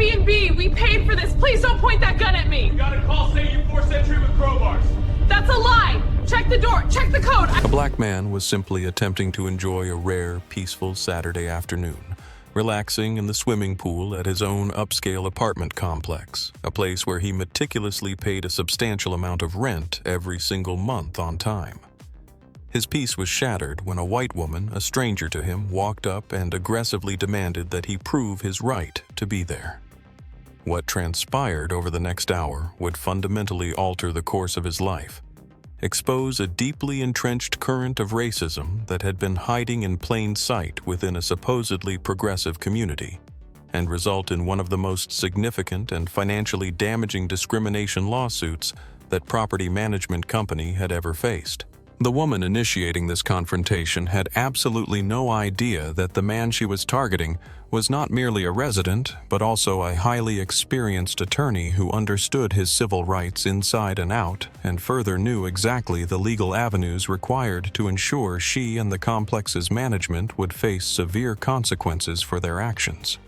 Airbnb! We paid for this! Please don't point that gun at me! We got a call saying you forced entry with crowbars. That's a lie! Check the door! Check the code! A black man was simply attempting to enjoy a rare, peaceful Saturday afternoon, relaxing in the swimming pool at his own upscale apartment complex, a place where he meticulously paid a substantial amount of rent every single month on time. His peace was shattered when a white woman, a stranger to him, walked up and aggressively demanded that he prove his right to be there. What transpired over the next hour would fundamentally alter the course of his life, expose a deeply entrenched current of racism that had been hiding in plain sight within a supposedly progressive community, and result in one of the most significant and financially damaging discrimination lawsuits that property management company had ever faced. The woman initiating this confrontation had absolutely no idea that the man she was targeting was not merely a resident, but also a highly experienced attorney who understood his civil rights inside and out, and further knew exactly the legal avenues required to ensure she and the complex's management would face severe consequences for their actions.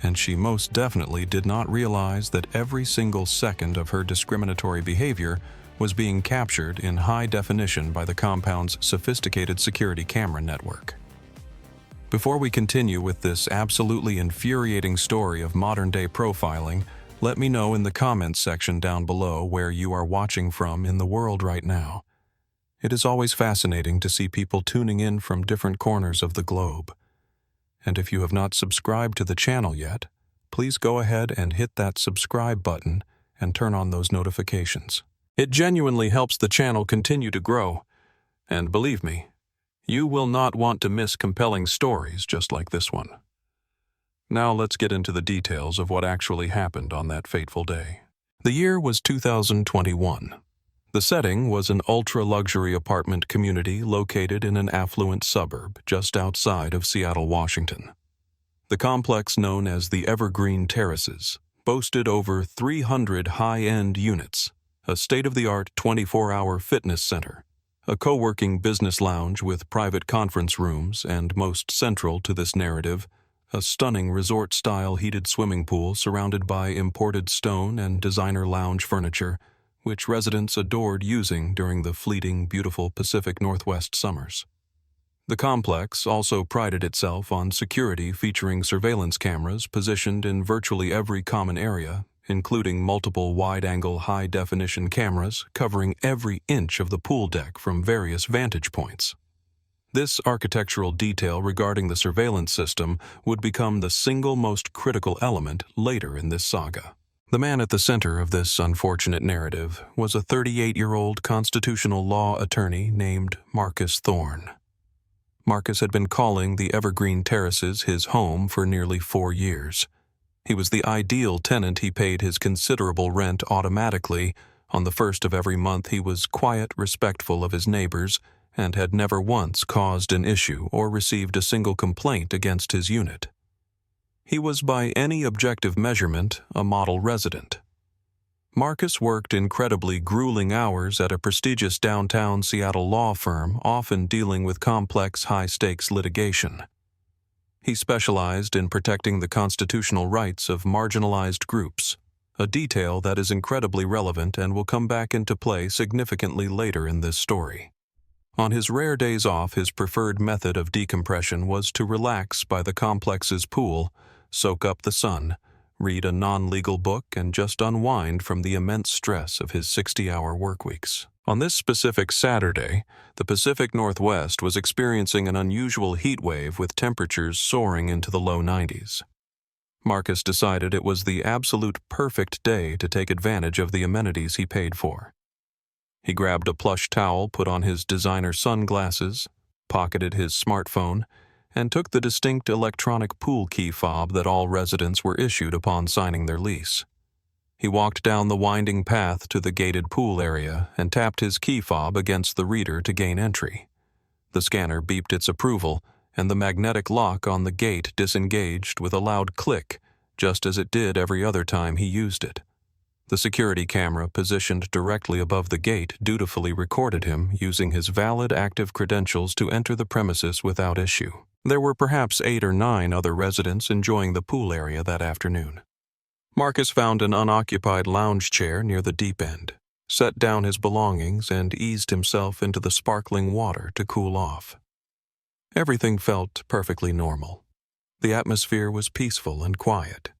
And she most definitely did not realize that every single second of her discriminatory behavior was being captured in high definition by the compound's sophisticated security camera network. Before we continue with this absolutely infuriating story of modern-day profiling, let me know in the comments section down below where you are watching from in the world right now. It is always fascinating to see people tuning in from different corners of the globe. And if you have not subscribed to the channel yet, please go ahead and hit that subscribe button and turn on those notifications. It genuinely helps the channel continue to grow, and believe me, you will not want to miss compelling stories just like this one. Now let's get into the details of what actually happened on that fateful day. The year was 2021. The setting was an ultra-luxury apartment community located in an affluent suburb just outside of Seattle, Washington. The complex, known as the Evergreen Terraces, boasted over 300 high-end units, a state-of-the-art 24-hour fitness center, a co-working business lounge with private conference rooms, and most central to this narrative, a stunning resort-style heated swimming pool surrounded by imported stone and designer lounge furniture, which residents adored using during the fleeting, beautiful Pacific Northwest summers. The complex also prided itself on security featuring surveillance cameras positioned in virtually every common area, including multiple wide-angle high-definition cameras covering every inch of the pool deck from various vantage points. This architectural detail regarding the surveillance system would become the single most critical element later in this saga. The man at the center of this unfortunate narrative was a 38-year-old constitutional law attorney named Marcus Thorne. Marcus had been calling the Evergreen Terraces his home for nearly 4 years. He was the ideal tenant. He paid his considerable rent automatically. On the first of every month, he was quiet, respectful of his neighbors, and had never once caused an issue or received a single complaint against his unit. He was, by any objective measurement, a model resident. Marcus worked incredibly grueling hours at a prestigious downtown Seattle law firm, often dealing with complex, high-stakes litigation. He specialized in protecting the constitutional rights of marginalized groups, a detail that is incredibly relevant and will come back into play significantly later in this story. On his rare days off, his preferred method of decompression was to relax by the complex's pool, soak up the sun, read a non-legal book, and just unwind from the immense stress of his 60-hour workweeks. On this specific Saturday, the Pacific Northwest was experiencing an unusual heat wave with temperatures soaring into the low 90s. Marcus decided it was the absolute perfect day to take advantage of the amenities he paid for. He grabbed a plush towel, put on his designer sunglasses, pocketed his smartphone, and took the distinct electronic pool key fob that all residents were issued upon signing their lease. He walked down the winding path to the gated pool area and tapped his key fob against the reader to gain entry. The scanner beeped its approval, and the magnetic lock on the gate disengaged with a loud click, just as it did every other time he used it. The security camera positioned directly above the gate dutifully recorded him using his valid active credentials to enter the premises without issue. There were perhaps 8 or 9 other residents enjoying the pool area that afternoon. Marcus found an unoccupied lounge chair near the deep end, set down his belongings, and eased himself into the sparkling water to cool off. Everything felt perfectly normal. The atmosphere was peaceful and quiet.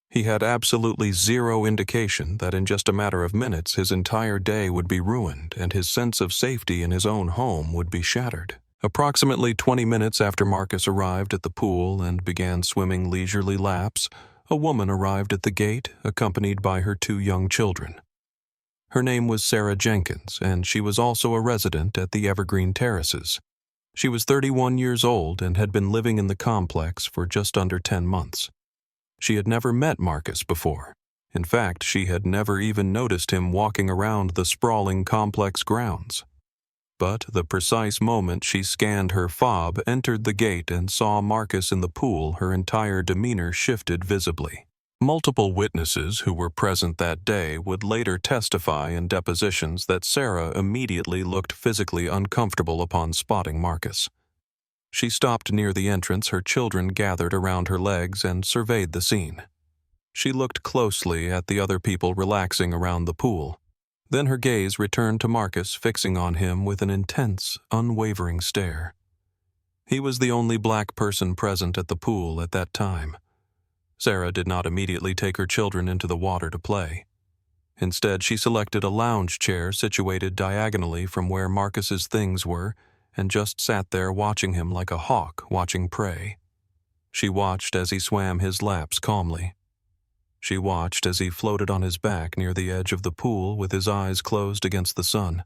He had absolutely zero indication that in just a matter of minutes his entire day would be ruined and his sense of safety in his own home would be shattered. Approximately 20 minutes after Marcus arrived at the pool and began swimming leisurely laps, a woman arrived at the gate, accompanied by her 2 young children. Her name was Sarah Jenkins, and she was also a resident at the Evergreen Terraces. She was 31 years old and had been living in the complex for just under 10 months. She had never met Marcus before. In fact, she had never even noticed him walking around the sprawling complex grounds. But the precise moment she scanned her fob, entered the gate, and saw Marcus in the pool, her entire demeanor shifted visibly. Multiple witnesses who were present that day would later testify in depositions that Sarah immediately looked physically uncomfortable upon spotting Marcus. She stopped near the entrance, her children gathered around her legs, and surveyed the scene. She looked closely at the other people relaxing around the pool. Then her gaze returned to Marcus, fixing on him with an intense, unwavering stare. He was the only black person present at the pool at that time. Sarah did not immediately take her children into the water to play. Instead, she selected a lounge chair situated diagonally from where Marcus's things were and just sat there watching him like a hawk watching prey. She watched as he swam his laps calmly. She watched as he floated on his back near the edge of the pool with his eyes closed against the sun.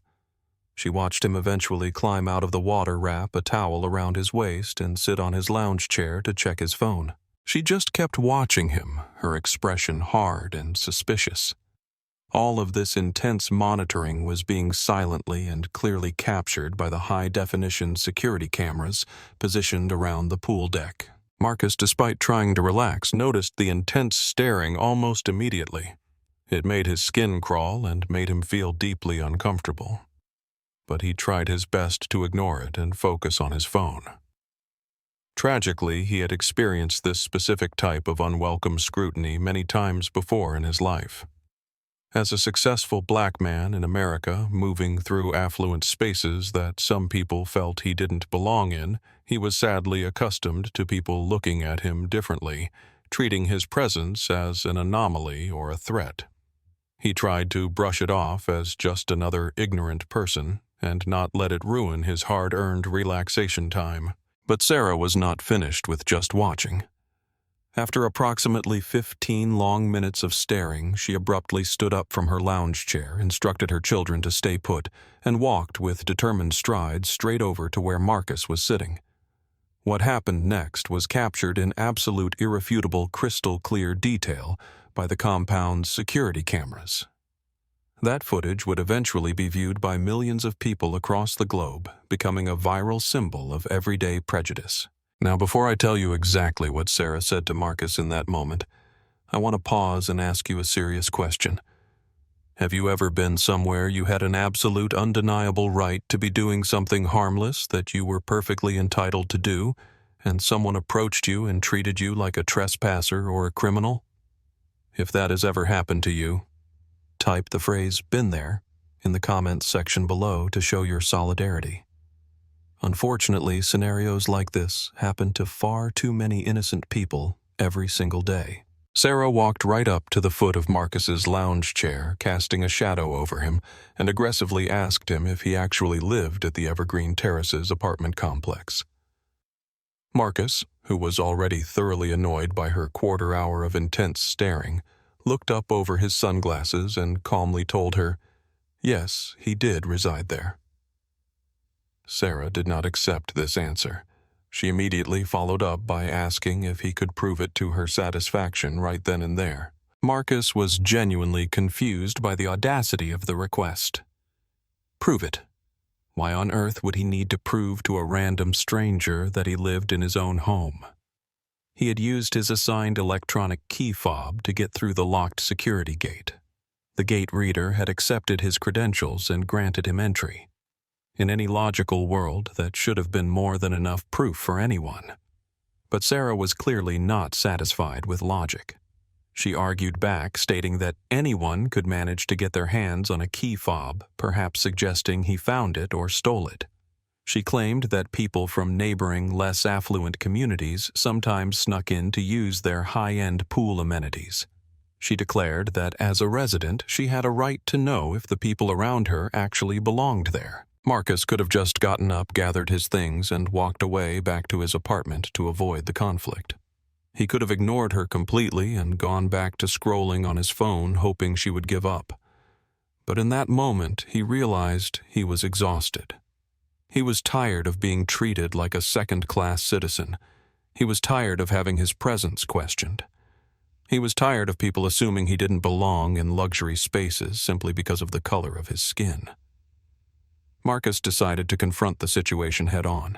She watched him eventually climb out of the water, wrap a towel around his waist, and sit on his lounge chair to check his phone. She just kept watching him, her expression hard and suspicious. All of this intense monitoring was being silently and clearly captured by the high-definition security cameras positioned around the pool deck. Marcus, despite trying to relax, noticed the intense staring almost immediately. It made his skin crawl and made him feel deeply uncomfortable. But he tried his best to ignore it and focus on his phone. Tragically, he had experienced this specific type of unwelcome scrutiny many times before in his life. As a successful black man in America, moving through affluent spaces that some people felt he didn't belong in, he was sadly accustomed to people looking at him differently, treating his presence as an anomaly or a threat. He tried to brush it off as just another ignorant person and not let it ruin his hard-earned relaxation time. But Sarah was not finished with just watching. After approximately 15 long minutes of staring, she abruptly stood up from her lounge chair, instructed her children to stay put, and walked with determined strides straight over to where Marcus was sitting. What happened next was captured in absolute, irrefutable, crystal-clear detail by the compound's security cameras. That footage would eventually be viewed by millions of people across the globe, becoming a viral symbol of everyday prejudice. Now, before I tell you exactly what Sarah said to Marcus in that moment, I want to pause and ask you a serious question. Have you ever been somewhere you had an absolute, undeniable right to be doing something harmless that you were perfectly entitled to do, and someone approached you and treated you like a trespasser or a criminal? If that has ever happened to you, type the phrase "been there" in the comments section below to show your solidarity. Unfortunately, scenarios like this happen to far too many innocent people every single day. Sarah walked right up to the foot of Marcus's lounge chair, casting a shadow over him, and aggressively asked him if he actually lived at the Evergreen Terraces apartment complex. Marcus, who was already thoroughly annoyed by her quarter hour of intense staring, looked up over his sunglasses and calmly told her, yes, he did reside there. Sarah did not accept this answer. She immediately followed up by asking if he could prove it to her satisfaction right then and there. Marcus was genuinely confused by the audacity of the request. Prove it? Why on earth would he need to prove to a random stranger that he lived in his own home? He had used his assigned electronic key fob to get through the locked security gate. The gate reader had accepted his credentials and granted him entry. In any logical world, that should have been more than enough proof for anyone. But Sarah was clearly not satisfied with logic. She argued back, stating that anyone could manage to get their hands on a key fob, perhaps suggesting he found it or stole it. She claimed that people from neighboring, less affluent communities sometimes snuck in to use their high-end pool amenities. She declared that as a resident, she had a right to know if the people around her actually belonged there. Marcus could have just gotten up, gathered his things, and walked away back to his apartment to avoid the conflict. He could have ignored her completely and gone back to scrolling on his phone, hoping she would give up. But in that moment, he realized he was exhausted. He was tired of being treated like a second-class citizen. He was tired of having his presence questioned. He was tired of people assuming he didn't belong in luxury spaces simply because of the color of his skin. Marcus decided to confront the situation head-on.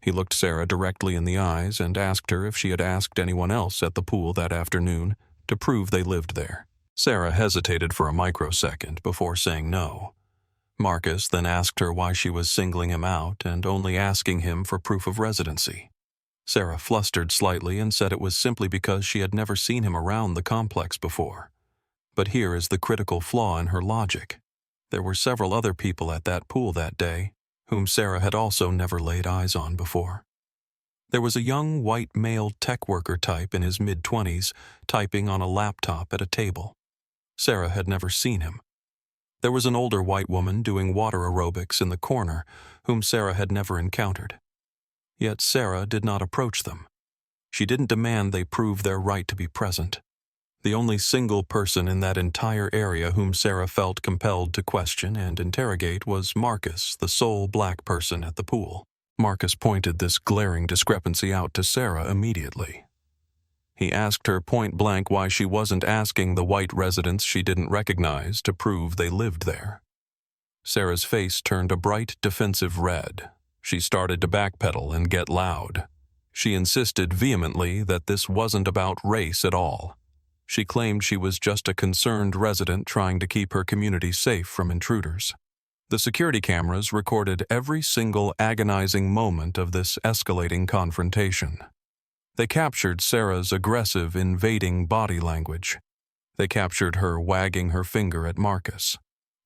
He looked Sarah directly in the eyes and asked her if she had asked anyone else at the pool that afternoon to prove they lived there. Sarah hesitated for a microsecond before saying no. Marcus then asked her why she was singling him out and only asking him for proof of residency. Sarah flustered slightly and said it was simply because she had never seen him around the complex before. But here is the critical flaw in her logic. There were several other people at that pool that day, whom Sarah had also never laid eyes on before. There was a young white male tech worker type in his mid-20s, typing on a laptop at a table. Sarah had never seen him. There was an older white woman doing water aerobics in the corner, whom Sarah had never encountered. Yet Sarah did not approach them. She didn't demand they prove their right to be present. The only single person in that entire area whom Sarah felt compelled to question and interrogate was Marcus, the sole black person at the pool. Marcus pointed this glaring discrepancy out to Sarah immediately. He asked her point-blank why she wasn't asking the white residents she didn't recognize to prove they lived there. Sarah's face turned a bright, defensive red. She started to backpedal and get loud. She insisted vehemently that this wasn't about race at all. She claimed she was just a concerned resident trying to keep her community safe from intruders. The security cameras recorded every single agonizing moment of this escalating confrontation. They captured Sarah's aggressive, invading body language. They captured her wagging her finger at Marcus.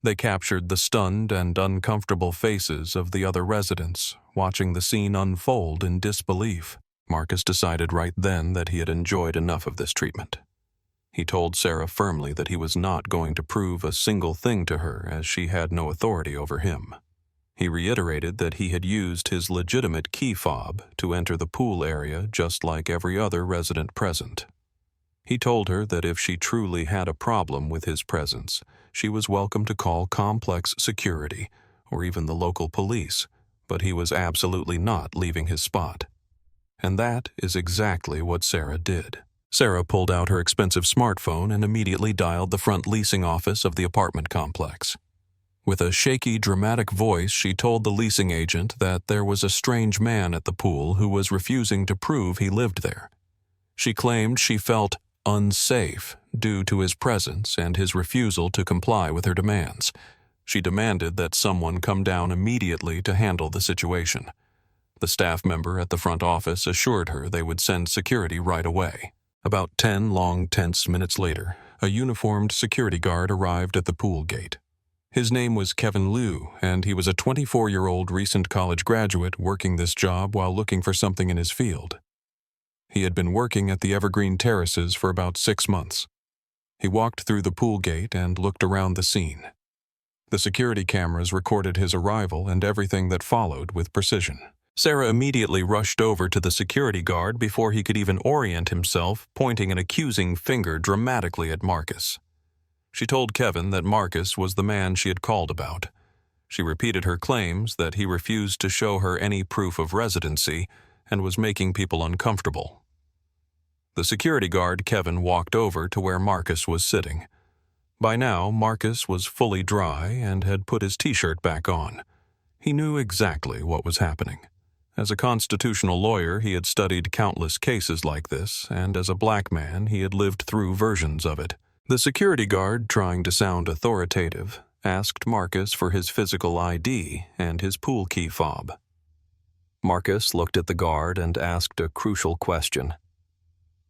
They captured the stunned and uncomfortable faces of the other residents, watching the scene unfold in disbelief. Marcus decided right then that he had enjoyed enough of this treatment. He told Sarah firmly that he was not going to prove a single thing to her, as she had no authority over him. He reiterated that he had used his legitimate key fob to enter the pool area just like every other resident present. He told her that if she truly had a problem with his presence, she was welcome to call complex security or even the local police, but he was absolutely not leaving his spot. And that is exactly what Sarah did. Sarah pulled out her expensive smartphone and immediately dialed the front leasing office of the apartment complex. With a shaky, dramatic voice, she told the leasing agent that there was a strange man at the pool who was refusing to prove he lived there. She claimed she felt unsafe due to his presence and his refusal to comply with her demands. She demanded that someone come down immediately to handle the situation. The staff member at the front office assured her they would send security right away. About 10 long, tense minutes later, a uniformed security guard arrived at the pool gate. His name was Kevin Liu, and he was a 24-year-old recent college graduate working this job while looking for something in his field. He had been working at the Evergreen Terraces for about 6 months. He walked through the pool gate and looked around the scene. The security cameras recorded his arrival and everything that followed with precision. Sarah immediately rushed over to the security guard before he could even orient himself, pointing an accusing finger dramatically at Marcus. She told Kevin that Marcus was the man she had called about. She repeated her claims that he refused to show her any proof of residency and was making people uncomfortable. The security guard, Kevin, walked over to where Marcus was sitting. By now, Marcus was fully dry and had put his t-shirt back on. He knew exactly what was happening. As a constitutional lawyer, he had studied countless cases like this, and as a black man, he had lived through versions of it. The security guard, trying to sound authoritative, asked Marcus for his physical ID and his pool key fob. Marcus looked at the guard and asked a crucial question.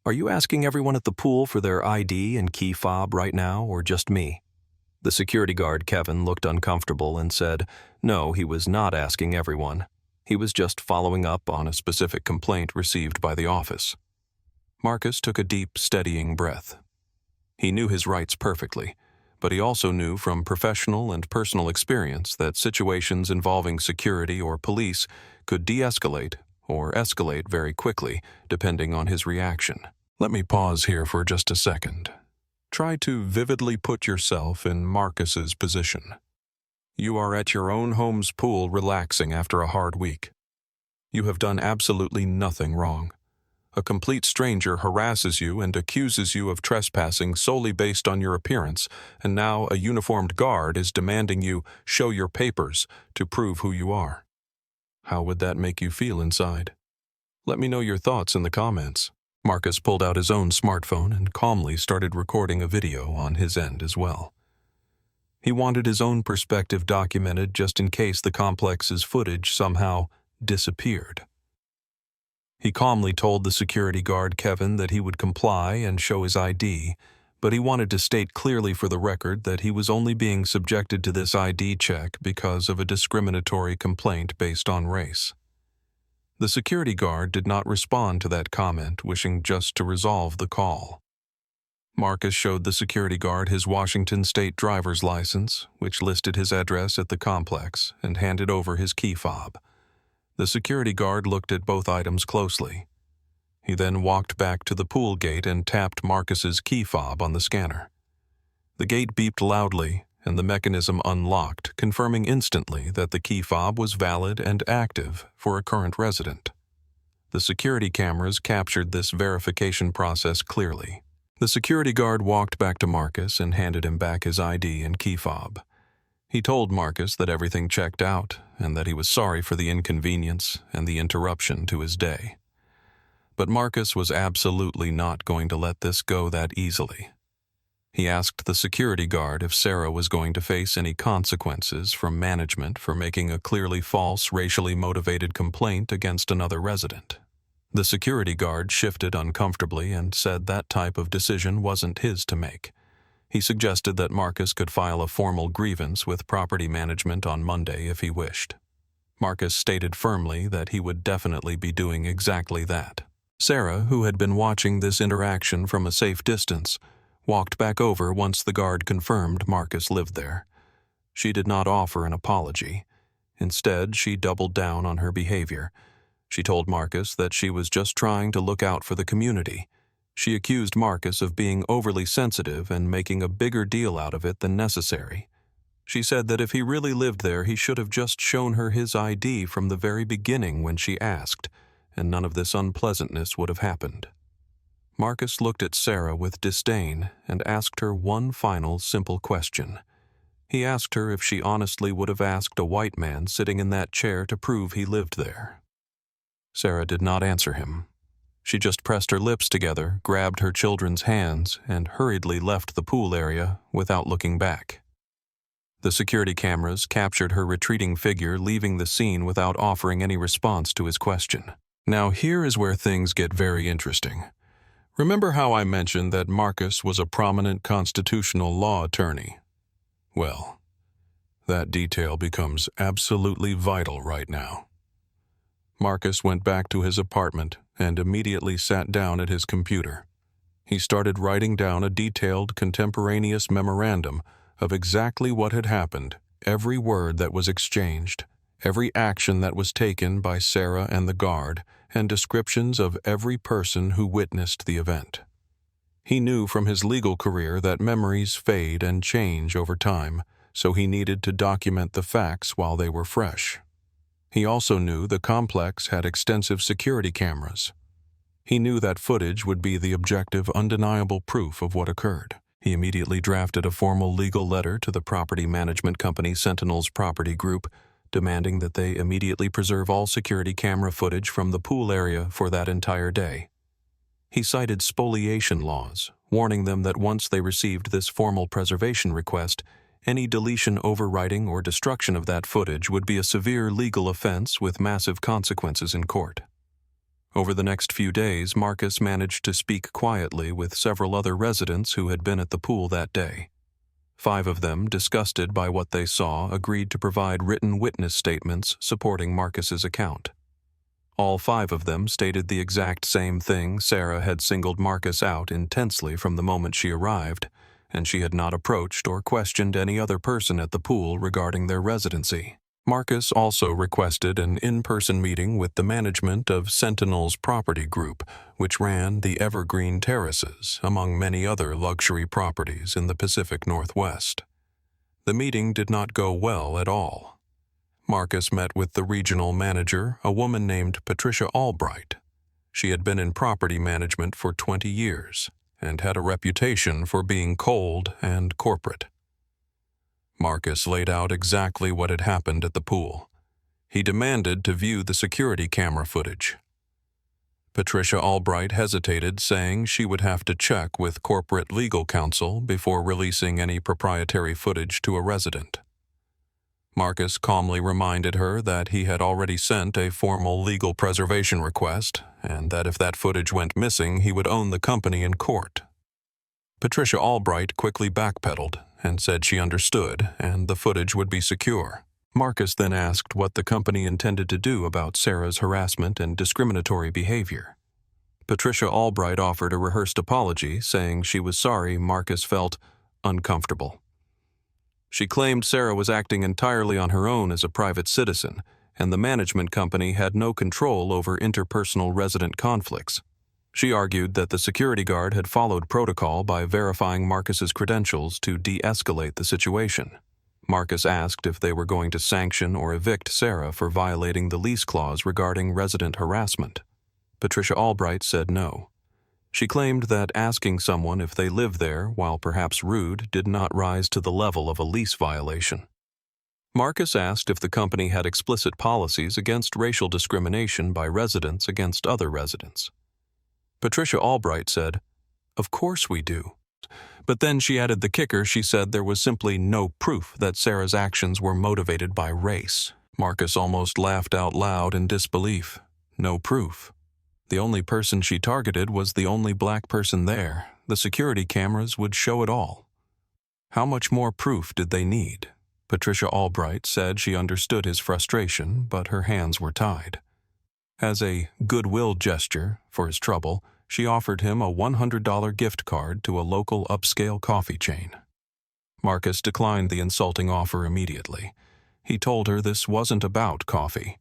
Are you asking everyone at the pool for their ID and key fob right now, or just me? The security guard, Kevin, looked uncomfortable and said, no, he was not asking everyone. He was just following up on a specific complaint received by the office. Marcus took a deep, steadying breath. He knew his rights perfectly, but he also knew from professional and personal experience that situations involving security or police could de-escalate or escalate very quickly, depending on his reaction. Let me pause here for just a second. Try to vividly put yourself in Marcus's position. You are at your own home's pool relaxing after a hard week. You have done absolutely nothing wrong. A complete stranger harasses you and accuses you of trespassing solely based on your appearance, and now a uniformed guard is demanding you show your papers to prove who you are. How would that make you feel inside? Let me know your thoughts in the comments. Marcus pulled out his own smartphone and calmly started recording a video on his end as well. He wanted his own perspective documented just in case the complex's footage somehow disappeared. He calmly told the security guard, Kevin, that he would comply and show his ID, but he wanted to state clearly for the record that he was only being subjected to this ID check because of a discriminatory complaint based on race. The security guard did not respond to that comment, wishing just to resolve the call. Marcus showed the security guard his Washington State driver's license, which listed his address at the complex, and handed over his key fob. The security guard looked at both items closely. He then walked back to the pool gate and tapped Marcus's key fob on the scanner. The gate beeped loudly, and the mechanism unlocked, confirming instantly that the key fob was valid and active for a current resident. The security cameras captured this verification process clearly. The security guard walked back to Marcus and handed him back his ID and key fob. He told Marcus that everything checked out and that he was sorry for the inconvenience and the interruption to his day. But Marcus was absolutely not going to let this go that easily. He asked the security guard if Sarah was going to face any consequences from management for making a clearly false, racially motivated complaint against another resident. The security guard shifted uncomfortably and said that type of decision wasn't his to make. He suggested that Marcus could file a formal grievance with property management on Monday if he wished. Marcus stated firmly that he would definitely be doing exactly that. Sarah, who had been watching this interaction from a safe distance, walked back over once the guard confirmed Marcus lived there. She did not offer an apology. Instead, she doubled down on her behavior. She told Marcus that she was just trying to look out for the community. She accused Marcus of being overly sensitive and making a bigger deal out of it than necessary. She said that if he really lived there, he should have just shown her his ID from the very beginning when she asked, and none of this unpleasantness would have happened. Marcus looked at Sarah with disdain and asked her one final simple question. He asked her if she honestly would have asked a white man sitting in that chair to prove he lived there. Sarah did not answer him. She just pressed her lips together, grabbed her children's hands, and hurriedly left the pool area without looking back. The security cameras captured her retreating figure, leaving the scene without offering any response to his question. Now here is where things get very interesting. Remember how I mentioned that Marcus was a prominent constitutional law attorney? Well, that detail becomes absolutely vital right now. Marcus went back to his apartment and immediately sat down at his computer. He started writing down a detailed, contemporaneous memorandum of exactly what had happened, every word that was exchanged, every action that was taken by Sarah and the guard, and descriptions of every person who witnessed the event. He knew from his legal career that memories fade and change over time, so he needed to document the facts while they were fresh. He also knew the complex had extensive security cameras. He knew that footage would be the objective, undeniable proof of what occurred. He immediately drafted a formal legal letter to the property management company Sentinel's Property Group, demanding that they immediately preserve all security camera footage from the pool area for that entire day. He cited spoliation laws, warning them that once they received this formal preservation request, any deletion, overwriting, or destruction of that footage would be a severe legal offense with massive consequences in court. Over the next few days, Marcus managed to speak quietly with several other residents who had been at the pool that day. 5 of them, disgusted by what they saw, agreed to provide written witness statements supporting Marcus's account. All 5 of them stated the exact same thing. Sarah had singled Marcus out intensely from the moment she arrived, and she had not approached or questioned any other person at the pool regarding their residency. Marcus also requested an in-person meeting with the management of Sentinel's property group, which ran the Evergreen Terraces, among many other luxury properties in the Pacific Northwest. The meeting did not go well at all. Marcus met with the regional manager, a woman named Patricia Albright. She had been in property management for 20 years and had a reputation for being cold and corporate. Marcus laid out exactly what had happened at the pool. He demanded to view the security camera footage. Patricia Albright hesitated, saying she would have to check with corporate legal counsel before releasing any proprietary footage to a resident. Marcus calmly reminded her that he had already sent a formal legal preservation request, and that if that footage went missing, he would own the company in court. Patricia Albright quickly backpedaled and said she understood and the footage would be secure. Marcus then asked what the company intended to do about Sarah's harassment and discriminatory behavior. Patricia Albright offered a rehearsed apology, saying she was sorry Marcus felt uncomfortable. She claimed Sarah was acting entirely on her own as a private citizen, and the management company had no control over interpersonal resident conflicts. She argued that the security guard had followed protocol by verifying Marcus's credentials to de-escalate the situation. Marcus asked if they were going to sanction or evict Sarah for violating the lease clause regarding resident harassment. Patricia Albright said no. She claimed that asking someone if they live there, while perhaps rude, did not rise to the level of a lease violation. Marcus asked if the company had explicit policies against racial discrimination by residents against other residents. Patricia Albright said, "Of course we do." But then she added the kicker. She said there was simply no proof that Sarah's actions were motivated by race. Marcus almost laughed out loud in disbelief. No proof. The only person she targeted was the only black person there. The security cameras would show it all. How much more proof did they need? Patricia Albright said she understood his frustration, but her hands were tied. As a goodwill gesture for his trouble, she offered him a $100 gift card to a local upscale coffee chain. Marcus declined the insulting offer immediately. He told her this wasn't about coffee.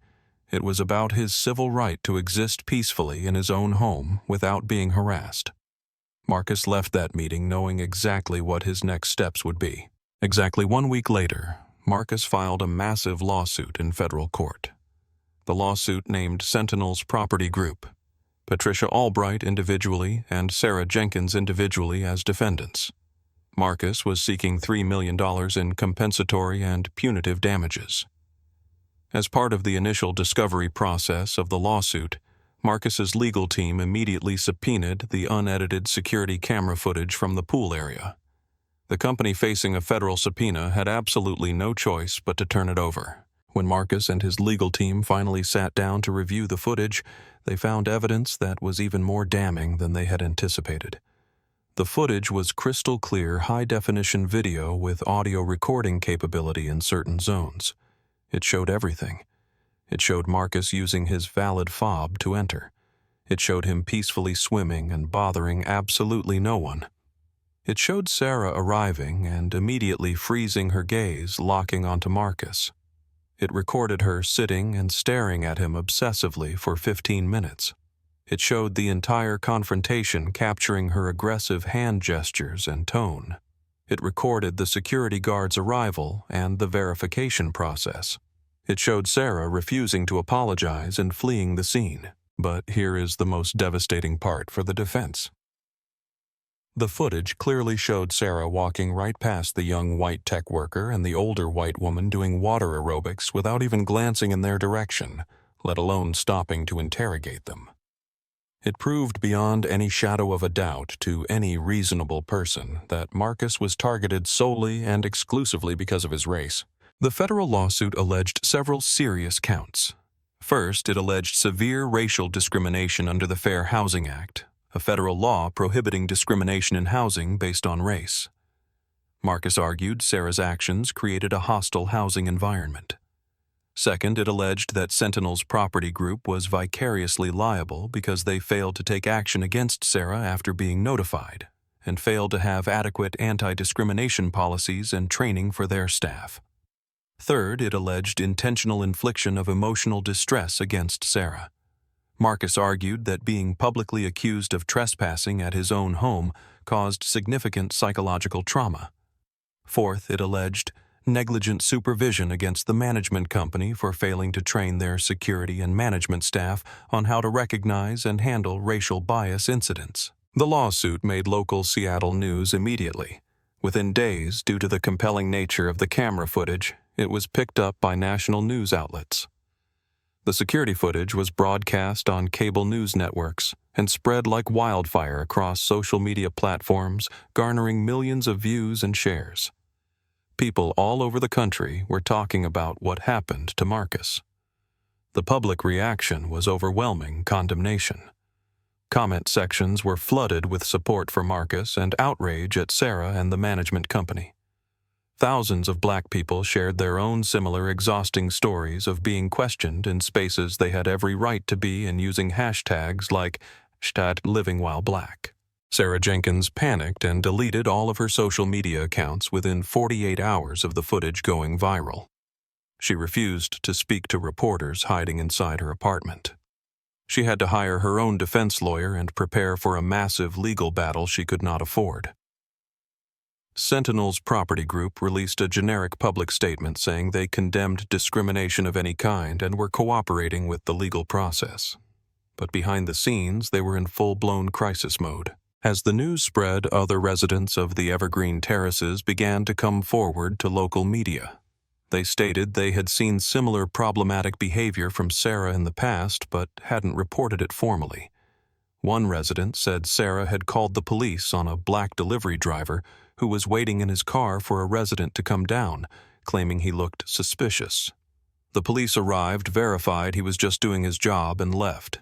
It was about his civil right to exist peacefully in his own home without being harassed. Marcus left that meeting knowing exactly what his next steps would be. Exactly 1 week later, Marcus filed a massive lawsuit in federal court. The lawsuit named Sentinel's property group, Patricia Albright individually and Sarah Jenkins individually as defendants. Marcus was seeking $3 million in compensatory and punitive damages. As part of the initial discovery process of the lawsuit, Marcus's legal team immediately subpoenaed the unedited security camera footage from the pool area. The company facing a federal subpoena had absolutely no choice but to turn it over. When Marcus and his legal team finally sat down to review the footage, they found evidence that was even more damning than they had anticipated. The footage was crystal clear, high-definition video with audio recording capability in certain zones. It showed everything. It showed Marcus using his valid fob to enter. It showed him peacefully swimming and bothering absolutely no one. It showed Sarah arriving and immediately freezing her gaze, locking onto Marcus. It recorded her sitting and staring at him obsessively for 15 minutes. It showed the entire confrontation, capturing her aggressive hand gestures and tone. It recorded the security guard's arrival and the verification process. It showed Sarah refusing to apologize and fleeing the scene. But here is the most devastating part for the defense. The footage clearly showed Sarah walking right past the young white tech worker and the older white woman doing water aerobics without even glancing in their direction, let alone stopping to interrogate them. It proved beyond any shadow of a doubt to any reasonable person that Marcus was targeted solely and exclusively because of his race. The federal lawsuit alleged several serious counts: First, it alleged severe racial discrimination under the Fair Housing Act, a federal law prohibiting discrimination in housing based on race. Marcus argued Sarah's actions created a hostile housing environment. Second, it alleged that Sentinel's property group was vicariously liable because they failed to take action against Sarah after being notified, and failed to have adequate anti-discrimination policies and training for their staff. Third, it alleged intentional infliction of emotional distress against Sarah. Marcus argued that being publicly accused of trespassing at his own home caused significant psychological trauma. Fourth, it alleged negligent supervision against the management company for failing to train their security and management staff on how to recognize and handle racial bias incidents. The lawsuit made local Seattle news immediately. Within days, due to the compelling nature of the camera footage, it was picked up by national news outlets. The security footage was broadcast on cable news networks and spread like wildfire across social media platforms, garnering millions of views and shares. People all over the country were talking about what happened to Marcus. The public reaction was overwhelming condemnation. Comment sections were flooded with support for Marcus and outrage at Sarah and the management company. Thousands of Black people shared their own similar exhausting stories of being questioned in spaces they had every right to be in, using hashtags like #LivingWhileBlack. Sarah Jenkins panicked and deleted all of her social media accounts within 48 hours of the footage going viral. She refused to speak to reporters hiding inside her apartment. She had to hire her own defense lawyer and prepare for a massive legal battle she could not afford. Sentinel's property group released a generic public statement saying they condemned discrimination of any kind and were cooperating with the legal process. But behind the scenes, they were in full-blown crisis mode. As the news spread, other residents of the Evergreen Terraces began to come forward to local media. They stated they had seen similar problematic behavior from Sarah in the past, but hadn't reported it formally. One resident said Sarah had called the police on a Black delivery driver who was waiting in his car for a resident to come down, claiming he looked suspicious. The police arrived, verified he was just doing his job, and left.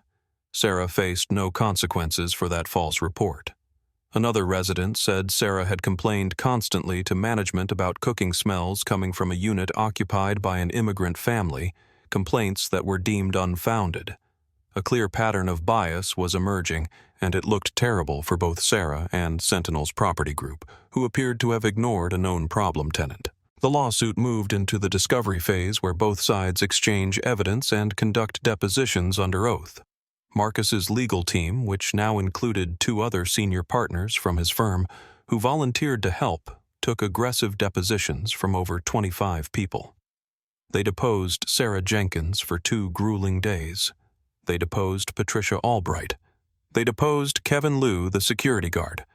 Sarah faced no consequences for that false report. Another resident said Sarah had complained constantly to management about cooking smells coming from a unit occupied by an immigrant family, complaints that were deemed unfounded. A clear pattern of bias was emerging, and it looked terrible for both Sarah and Sentinel's property group, who appeared to have ignored a known problem tenant. The lawsuit moved into the discovery phase, where both sides exchange evidence and conduct depositions under oath. Marcus's legal team, which now included 2 other senior partners from his firm who volunteered to help, took aggressive depositions from over 25 people. They deposed Sarah Jenkins for 2 grueling days. They deposed Patricia Albright. They deposed Kevin Liu, the security guard.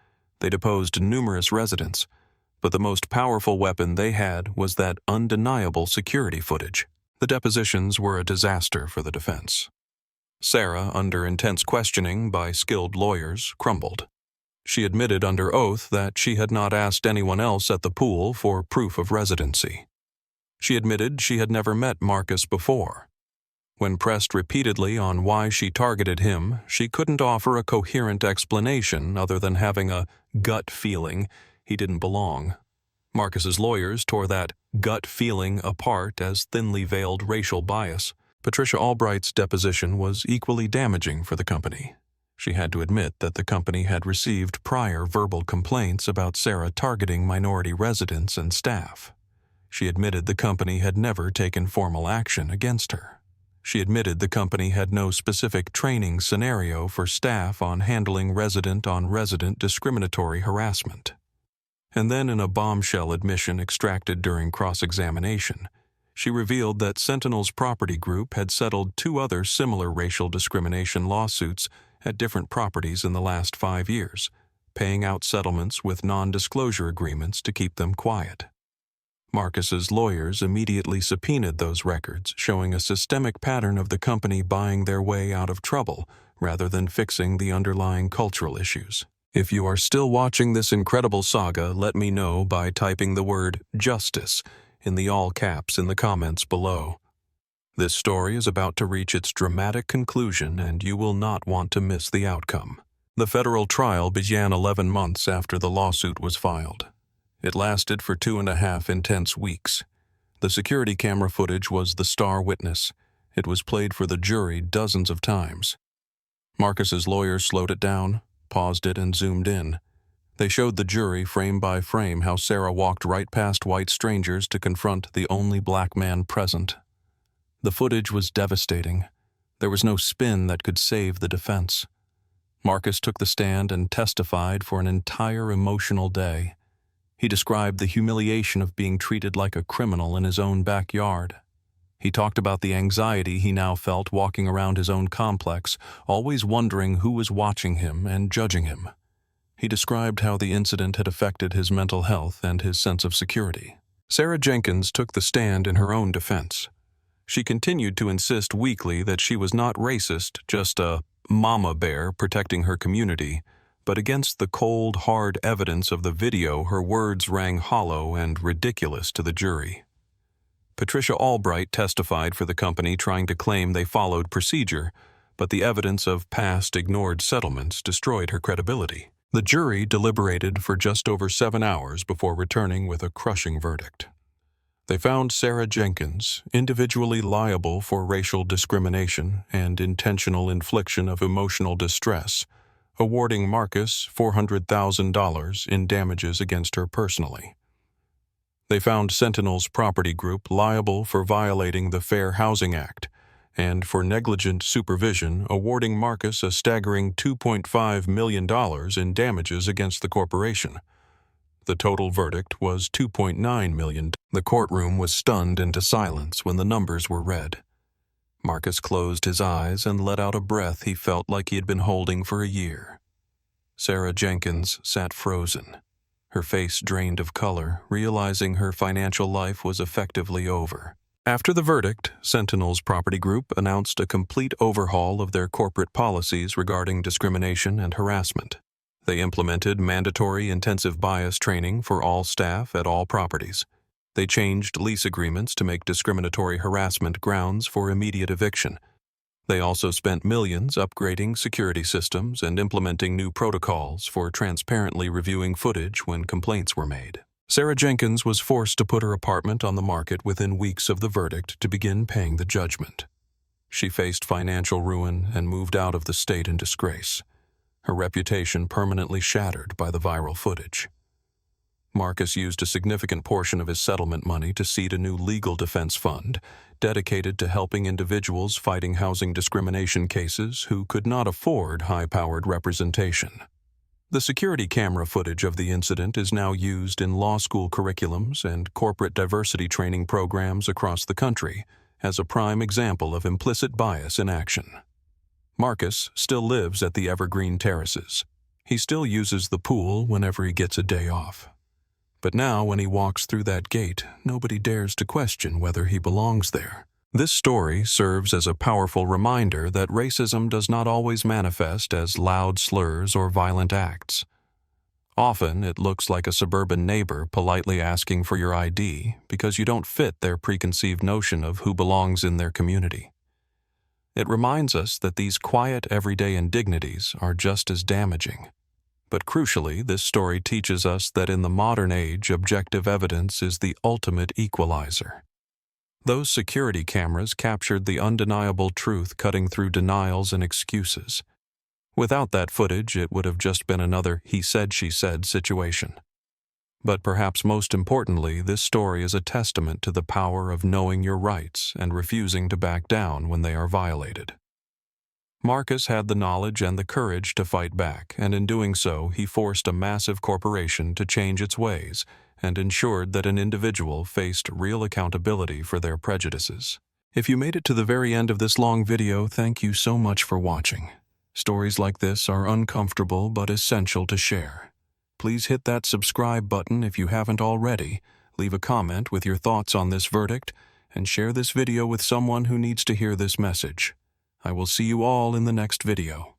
They deposed numerous residents. But the most powerful weapon they had was that undeniable security footage. The depositions were a disaster for the defense. Sarah, under intense questioning by skilled lawyers, crumbled. She admitted under oath that she had not asked anyone else at the pool for proof of residency. She admitted she had never met Marcus before. When pressed repeatedly on why she targeted him, she couldn't offer a coherent explanation other than having a gut feeling he didn't belong. Marcus's lawyers tore that gut feeling apart as thinly veiled racial bias. Patricia Albright's deposition was equally damaging for the company. She had to admit that the company had received prior verbal complaints about Sarah targeting minority residents and staff. She admitted the company had never taken formal action against her. She admitted the company had no specific training scenario for staff on handling resident-on-resident discriminatory harassment. And then, in a bombshell admission extracted during cross-examination, she revealed that Sentinel's property group had settled 2 other similar racial discrimination lawsuits at different properties in the last 5 years, paying out settlements with non-disclosure agreements to keep them quiet. Marcus's lawyers immediately subpoenaed those records, showing a systemic pattern of the company buying their way out of trouble rather than fixing the underlying cultural issues. If you are still watching this incredible saga, let me know by typing the word justice in the all caps in the comments below. This story is about to reach its dramatic conclusion, and you will not want to miss the outcome. The federal trial began 11 months after the lawsuit was filed. It lasted for 2.5 intense weeks. The security camera footage was the star witness. It was played for the jury dozens of times. Marcus's lawyers slowed it down, paused it, and zoomed in. They showed the jury frame by frame how Sarah walked right past white strangers to confront the only black man present. The footage was devastating. There was no spin that could save the defense. Marcus took the stand and testified for an entire emotional day. He described the humiliation of being treated like a criminal in his own backyard. He talked about the anxiety he now felt walking around his own complex, always wondering who was watching him and judging him. He described how the incident had affected his mental health and his sense of security. Sarah Jenkins took the stand in her own defense. She continued to insist weekly that she was not racist, just a mama bear protecting her community, but against the cold, hard evidence of the video, her words rang hollow and ridiculous to the jury. Patricia Albright testified for the company, trying to claim they followed procedure, but the evidence of past ignored settlements destroyed her credibility. The jury deliberated for just over 7 hours before returning with a crushing verdict. They found Sarah Jenkins individually liable for racial discrimination and intentional infliction of emotional distress, awarding Marcus $400,000 in damages against her personally. They found Sentinel's property group liable for violating the Fair Housing Act and for negligent supervision, awarding Marcus a staggering $2.5 million in damages against the corporation. The total verdict was $2.9 million. The courtroom was stunned into silence when the numbers were read. Marcus closed his eyes and let out a breath he felt like he had been holding for a year. Sarah Jenkins sat frozen, her face drained of color, realizing her financial life was effectively over. After the verdict, Sentinel's property group announced a complete overhaul of their corporate policies regarding discrimination and harassment. They implemented mandatory intensive bias training for all staff at all properties. They changed lease agreements to make discriminatory harassment grounds for immediate eviction. They also spent millions upgrading security systems and implementing new protocols for transparently reviewing footage when complaints were made. Sarah Jenkins was forced to put her apartment on the market within weeks of the verdict to begin paying the judgment. She faced financial ruin and moved out of the state in disgrace, her reputation permanently shattered by the viral footage. Marcus used a significant portion of his settlement money to seed a new legal defense fund dedicated to helping individuals fighting housing discrimination cases who could not afford high-powered representation. The security camera footage of the incident is now used in law school curriculums and corporate diversity training programs across the country as a prime example of implicit bias in action. Marcus still lives at the Evergreen Terraces. He still uses the pool whenever he gets a day off. But now when he walks through that gate, nobody dares to question whether he belongs there. This story serves as a powerful reminder that racism does not always manifest as loud slurs or violent acts. Often, it looks like a suburban neighbor politely asking for your ID because you don't fit their preconceived notion of who belongs in their community. It reminds us that these quiet, everyday indignities are just as damaging. But crucially, this story teaches us that in the modern age, objective evidence is the ultimate equalizer. Those security cameras captured the undeniable truth, cutting through denials and excuses. Without that footage, it would have just been another he said, she said situation. But perhaps most importantly, this story is a testament to the power of knowing your rights and refusing to back down when they are violated. Marcus had the knowledge and the courage to fight back, and in doing so, he forced a massive corporation to change its ways and ensured that an individual faced real accountability for their prejudices. If you made it to the very end of this long video, thank you so much for watching. Stories like this are uncomfortable but essential to share. Please hit that subscribe button if you haven't already, leave a comment with your thoughts on this verdict, and share this video with someone who needs to hear this message. I will see you all in the next video.